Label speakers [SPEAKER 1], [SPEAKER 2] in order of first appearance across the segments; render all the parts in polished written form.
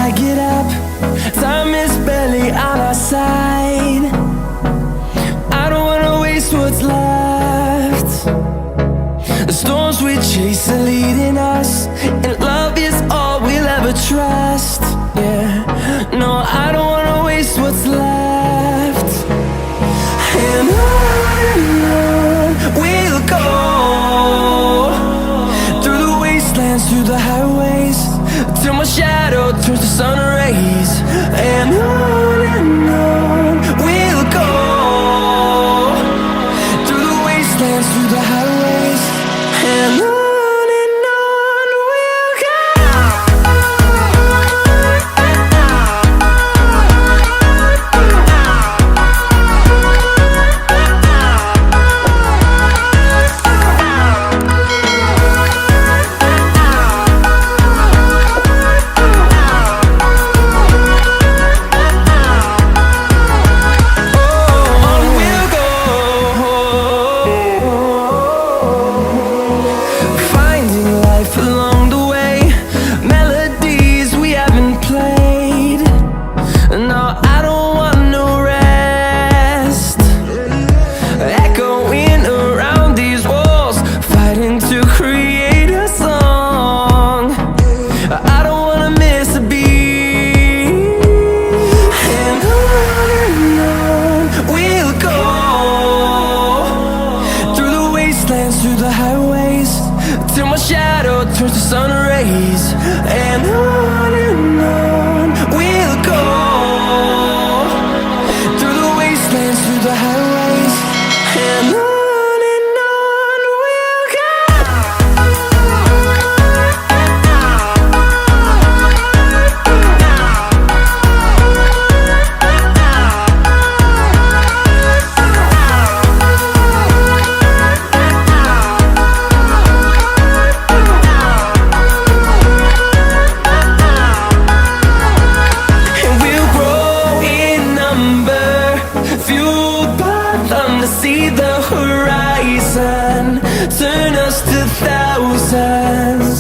[SPEAKER 1] I get up, time is barely on our side. I don't wanna waste what's left. The storms we chase are leading us, and love is all we'll ever trust. Yeah, no, I don't wanna waste what's left. And on we'll go, through the wastelands, through the highways, till my shadow turns to sun rays. And on we'll go, through the wastelands, through the highways, and on. Through the highways, till my shadow turns to sun rays. And on we'll go, through the wastelands, through the highways, and on. See the horizon turn us to thousands,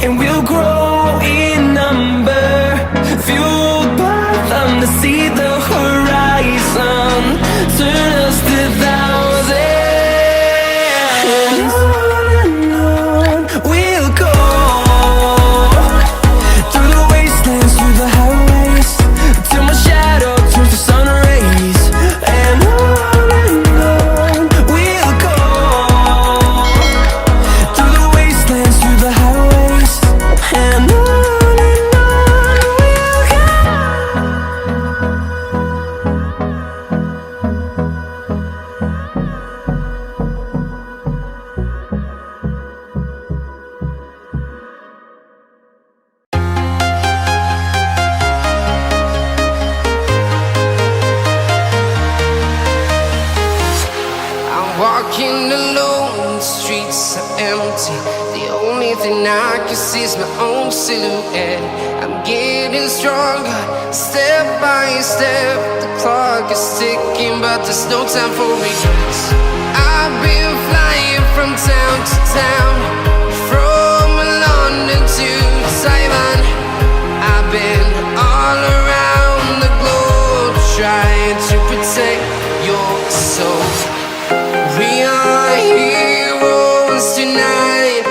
[SPEAKER 1] and we'll grow in number, fueled by them to see the horizon turn us to thousands. And on we'll go, through the wastelands, through the highways, till my shadow turns to sun rays. And
[SPEAKER 2] walking alone, the streets are empty. The only thing I can see is my own silhouette. I'm getting stronger, step by step. The clock is ticking, but there's no time for regrets. I've been flying from town to town, from London to Taiwan. I've been all around the globe, trying to protect your soul. We are heroes tonight.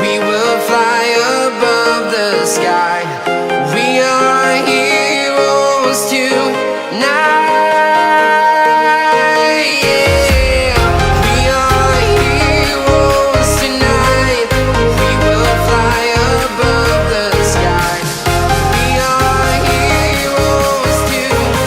[SPEAKER 2] We will fly above the sky. We are heroes tonight. Yeah. We are heroes tonight. We will fly above the sky. We are heroes tonight.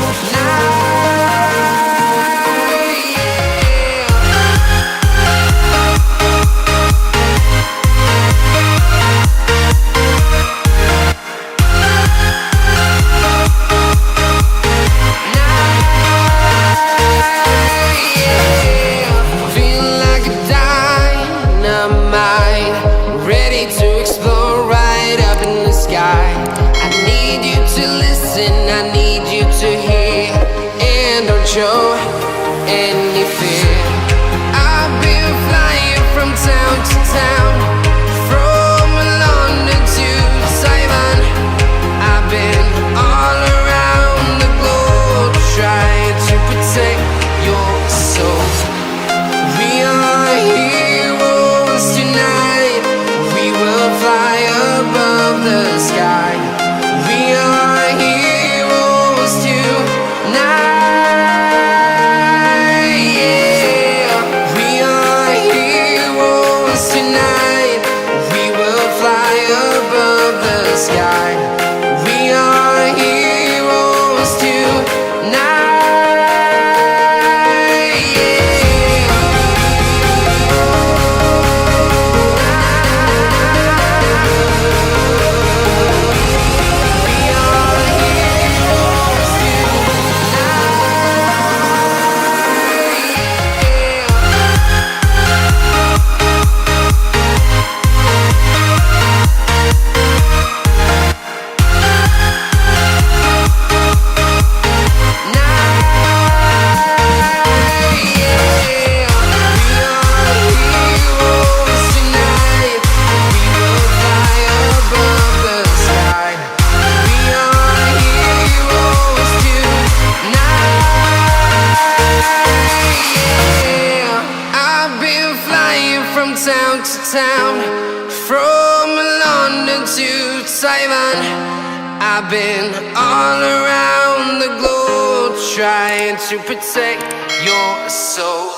[SPEAKER 2] Show any fear. I've been flying from town to town, from London to Taiwan. I've been town, from London to Taiwan. I've been all around the globe trying to protect your soul.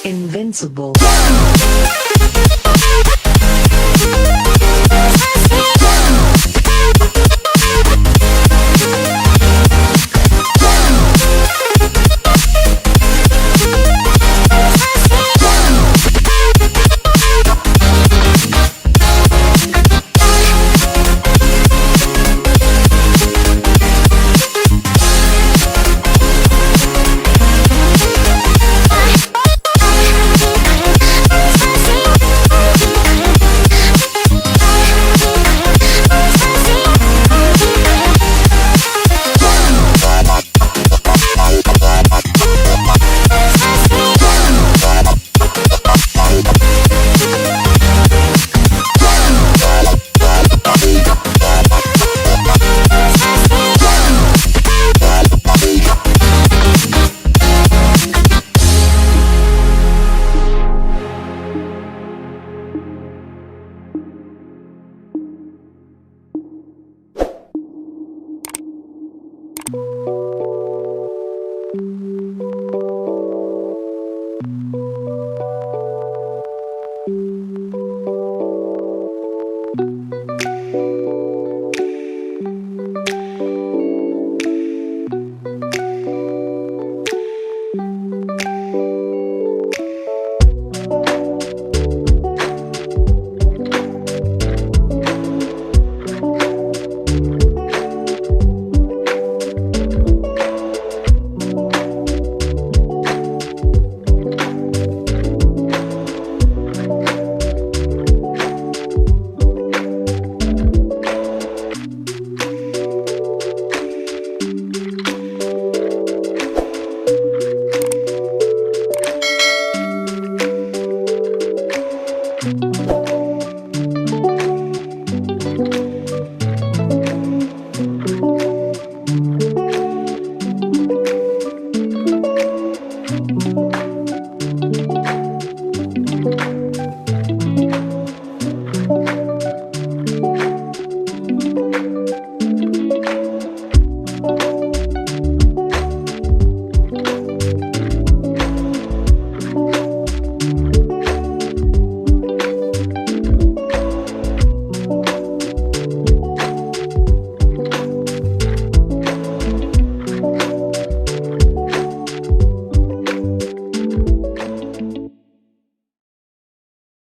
[SPEAKER 1] Invincible.